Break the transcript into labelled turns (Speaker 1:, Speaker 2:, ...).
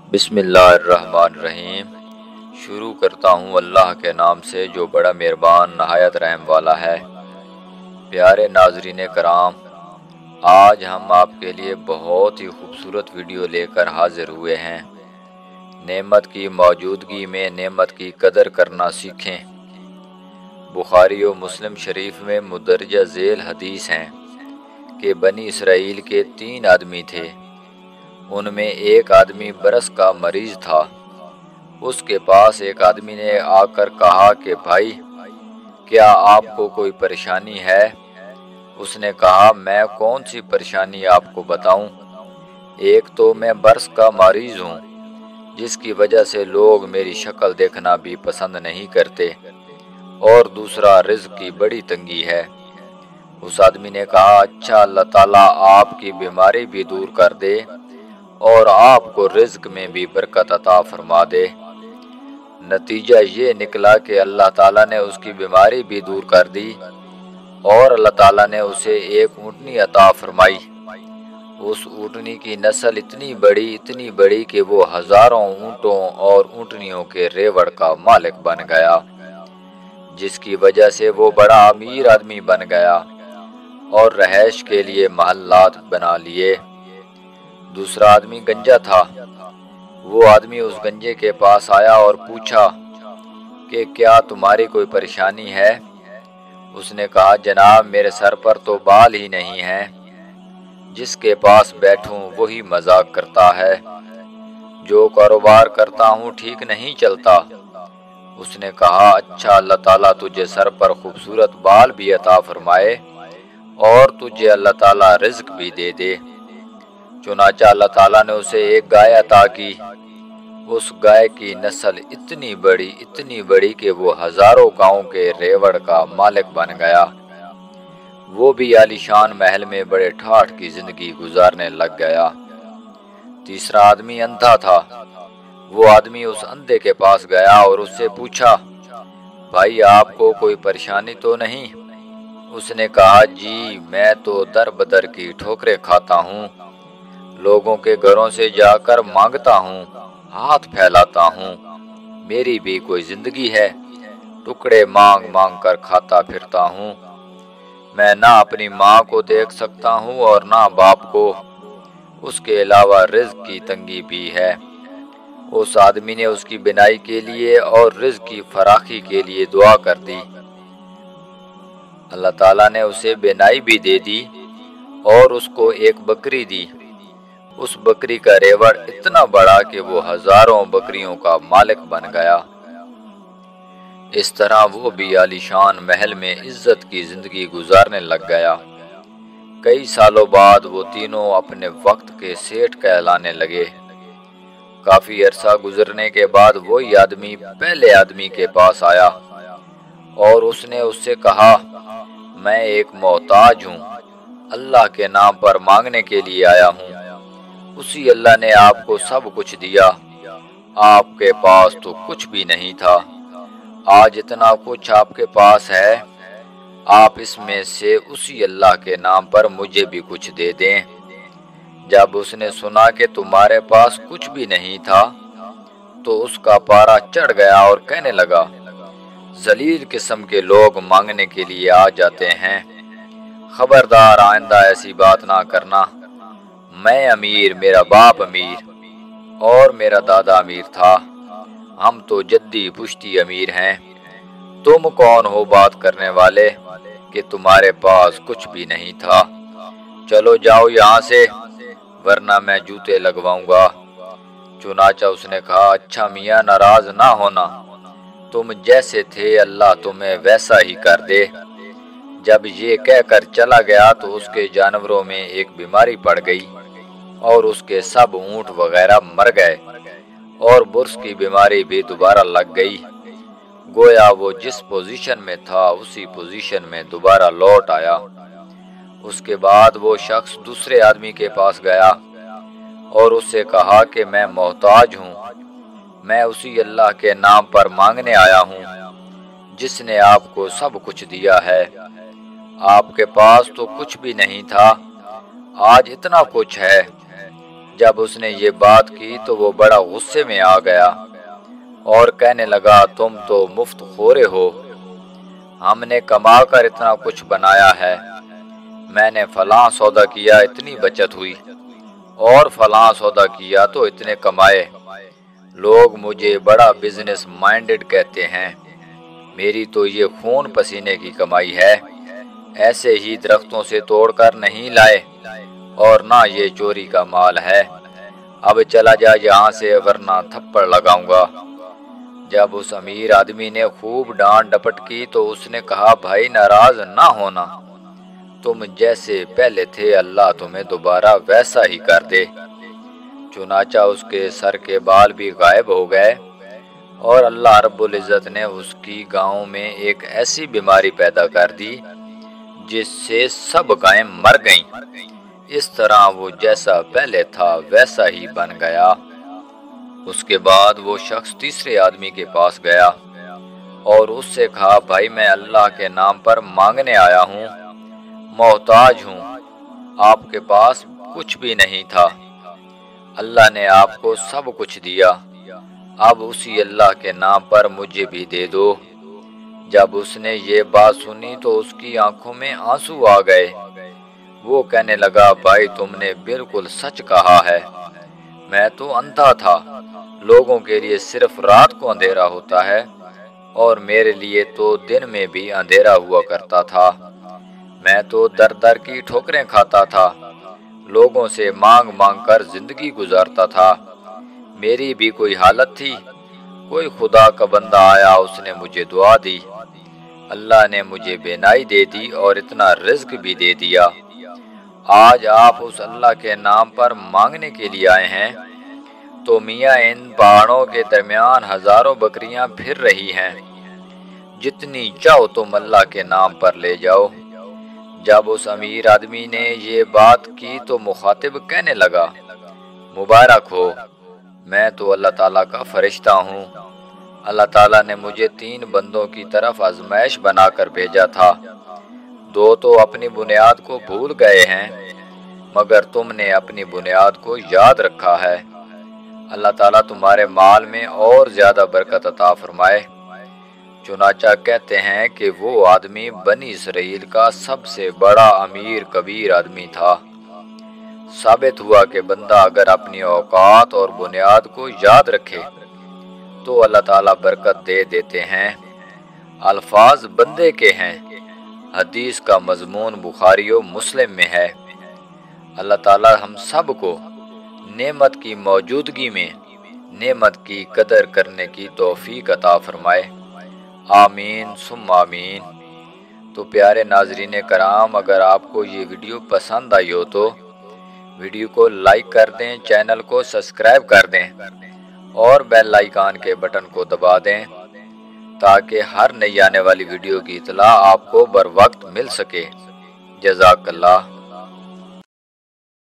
Speaker 1: बिस्मिल्लाहिर्रहमानिर्रहीम। शुरू करता हूँ अल्लाह के नाम से जो बड़ा मेहरबान नहायत रहम वाला है। प्यारे नाजरीन कराम, आज हम आपके लिए बहुत ही खूबसूरत वीडियो लेकर हाजिर हुए हैं। नेमत की मौजूदगी में नेमत की कदर करना सीखें। बुखारी और मुस्लिम शरीफ में मुदरजा झेल हदीस हैं कि बनी इसराइल के 3 आदमी थे। उनमें एक आदमी बरस का मरीज था। उसके पास एक आदमी ने आकर कहा कि भाई, क्या आपको कोई परेशानी है? उसने कहा, मैं कौन सी परेशानी आपको बताऊं? एक तो मैं बरस का मरीज हूं, जिसकी वजह से लोग मेरी शक्ल देखना भी पसंद नहीं करते, और दूसरा रिज़्क की बड़ी तंगी है। उस आदमी ने कहा, अच्छा, अल्लाह ताला आपकी बीमारी भी दूर कर दे और आपको रिज़्क में भी बरकत अता फरमा दे। नतीजा ये निकला कि अल्लाह ताला ने उसकी बीमारी भी दूर कर दी और अल्लाह ताला ने उसे एक ऊँटनी अता फरमाई। उस ऊँटनी की नस्ल इतनी बड़ी कि वो हज़ारों ऊँटों और ऊँटनियों के रेवड़ का मालिक बन गया, जिसकी वजह से वो बड़ा अमीर आदमी बन गया और रहायश के लिए महल्लात बना लिए। दूसरा आदमी गंजा था। वो आदमी उस गंजे के पास आया और पूछा कि क्या तुम्हारी कोई परेशानी है? उसने कहा, जनाब, मेरे सर पर तो बाल ही नहीं हैं। जिसके पास बैठूं वही मजाक करता है। जो कारोबार करता हूँ ठीक नहीं चलता। उसने कहा, अच्छा, अल्लाह ताला तुझे सर पर खूबसूरत बाल भी अता फरमाए और तुझे अल्लाह ताला रिज़्क भी दे दे। चुनाचा अल्लाह ताला ने उसे एक गाय अता की। उस गाय की नस्ल इतनी बड़ी कि वो हज़ारों गांव के रेवड़ का मालिक बन गया। वो भी आलीशान महल में बड़े ठाठ की जिंदगी गुजारने लग गया। तीसरा आदमी अंधा था। वो आदमी उस अंधे के पास गया और उससे पूछा, भाई, आपको कोई परेशानी तो नहीं? उसने कहा, जी, मैं तो दर बदर की ठोकरें खाता हूँ, लोगों के घरों से जाकर मांगता हूँ, हाथ फैलाता हूँ। मेरी भी कोई जिंदगी है, टुकड़े मांग मांग कर खाता फिरता हूँ। मैं ना अपनी माँ को देख सकता हूँ और ना बाप को। उसके अलावा रिज़्क की तंगी भी है। उस आदमी ने उसकी बिनाई के लिए और रिज़्क की फराखी के लिए दुआ कर दी। अल्लाह ताला ने उसे बिनाई भी दे दी और उसको एक बकरी दी। उस बकरी का रेवड़ इतना बड़ा कि वो हज़ारों बकरियों का मालिक बन गया। इस तरह वो भी आलीशान महल में इज्जत की जिंदगी गुजारने लग गया। कई सालों बाद वो तीनों अपने वक्त के सेठ कहलाने लगे। काफी अरसा गुजरने के बाद वही आदमी पहले आदमी के पास आया और उसने उससे कहा, मैं एक मोहताज हूँ, अल्लाह के नाम पर मांगने के लिए आया हूँ। उसी अल्लाह ने आपको सब कुछ दिया। आपके पास तो कुछ भी नहीं था। आज इतना कुछ आपके पास है। आप इसमें से उसी अल्लाह के नाम पर मुझे भी कुछ दे दें। जब उसने सुना कि तुम्हारे पास कुछ भी नहीं था, तो उसका पारा चढ़ गया और कहने लगा, जलील किस्म के लोग मांगने के लिए आ जाते हैं। खबरदार, आइंदा ऐसी बात ना करना। मैं अमीर, मेरा बाप अमीर और मेरा दादा अमीर था। हम तो जद्दी पुश्ती अमीर हैं। तुम कौन हो बात करने वाले कि तुम्हारे पास कुछ भी नहीं था? चलो जाओ यहाँ से, वरना मैं जूते लगवाऊंगा। चुनाचा उसने कहा, अच्छा मियाँ, नाराज ना होना। तुम जैसे थे अल्लाह तुम्हें वैसा ही कर दे। जब ये कहकर चला गया तो उसके जानवरों में एक बीमारी पड़ गई और उसके सब ऊंट वगैरह मर गए और बुर्स की बीमारी भी दोबारा लग गई। गोया वो जिस पोजीशन में था उसी पोजीशन में दोबारा लौट आया। उसके बाद वो शख्स दूसरे आदमी के पास गया और उससे कहा कि मैं मोहताज हूँ। मैं उसी अल्लाह के नाम पर मांगने आया हूँ जिसने आपको सब कुछ दिया है। आपके पास तो कुछ भी नहीं था, आज इतना कुछ है। جب اس نے یہ بات کی تو وہ بڑا غصے میں آ گیا اور کہنے لگا تم تو مفت خورے ہو، ہم نے کما کر اتنا کچھ بنایا ہے، میں نے فلاں سودا کیا اتنی بچت ہوئی اور فلاں سودا کیا تو اتنے کمائے، لوگ مجھے بڑا بزنس مائنڈڈ کہتے ہیں، میری تو یہ خون پسینے کی کمائی ہے، ایسے ہی درختوں سے توڑ کر نہیں لائے اور نہ یہ چوری کا مال ہے، اب چلا جا یہاں سے ورنہ تھپڑ لگاؤں گا۔ جب اس امیر آدمی نے خوب ڈانٹ ڈپٹ کی تو اس نے کہا بھائی ناراض نہ ہونا، تم جیسے پہلے تھے اللہ تمہیں دوبارہ ویسا ہی کر دے۔ چنانچہ اس کے سر کے بال بھی غائب ہو گئے اور اللہ رب العزت نے اس کی گاؤں میں ایک ایسی بیماری پیدا کر دی جس سے سب گائیں مر گئیں، اس طرح وہ جیسا پہلے تھا ویسا ہی بن گیا۔ اس کے بعد وہ شخص تیسرے آدمی کے پاس گیا اور اس سے کہا بھائی میں اللہ کے نام پر مانگنے آیا ہوں، محتاج ہوں، آپ کے پاس کچھ بھی نہیں تھا، اللہ نے آپ کو سب کچھ دیا، اب اسی اللہ کے نام پر مجھے بھی دے دو۔ جب اس نے یہ بات سنی تو اس کی آنکھوں میں آنسو آ گئے، وہ کہنے لگا بھائی تم نے بالکل سچ کہا ہے، میں تو اندھا تھا، لوگوں کے لیے صرف رات کو اندھیرا ہوتا ہے اور میرے لیے تو دن میں بھی اندھیرا ہوا کرتا تھا، میں تو در در کی ٹھوکریں کھاتا تھا، لوگوں سے مانگ مانگ کر زندگی گزارتا تھا، میری بھی کوئی حالت تھی، کوئی خدا کا بندہ آیا اس نے مجھے دعا دی، اللہ نے مجھے بینائی دے دی اور اتنا رزق بھی دے دیا، آج آپ اس اللہ کے نام پر مانگنے کے لیے آئے ہیں تو میاں ان پہاڑوں کے درمیان ہزاروں بکریاں پھر رہی ہیں، جتنی چاہو تم اللہ کے نام پر لے جاؤ۔ جب اس امیر آدمی نے یہ بات کی تو مخاطب کہنے لگا مبارک ہو، میں تو اللہ تعالیٰ کا فرشتہ ہوں، اللہ تعالیٰ نے مجھے 3 بندوں کی طرف آزمائش بنا کر بھیجا تھا، 2 تو اپنی بنیاد کو بھول گئے ہیں مگر تم نے اپنی بنیاد کو یاد رکھا ہے، اللہ تعالیٰ تمہارے مال میں اور زیادہ برکت عطا فرمائے۔ چنانچہ کہتے ہیں کہ وہ آدمی بنی اسرائیل کا سب سے بڑا امیر کبیر آدمی تھا۔ ثابت ہوا کہ بندہ اگر اپنی اوقات اور بنیاد کو یاد رکھے تو اللہ تعالیٰ برکت دے دیتے ہیں۔ الفاظ بندے کے ہیں، حدیث کا مضمون بخاری و مسلم میں ہے۔ اللہ تعالیٰ ہم سب کو نعمت کی موجودگی میں نعمت کی قدر کرنے کی توفیق عطا فرمائے، آمین ثم آمین۔ تو پیارے ناظرین کرام، اگر آپ کو یہ ویڈیو پسند آئی ہو تو ویڈیو کو لائک کر دیں، چینل کو سبسکرائب کر دیں اور بیل آئیکن کے بٹن کو دبا دیں تاکہ ہر نئی آنے والی ویڈیو کی اطلاع آپ کو بر وقت مل سکے۔ جزاک اللہ۔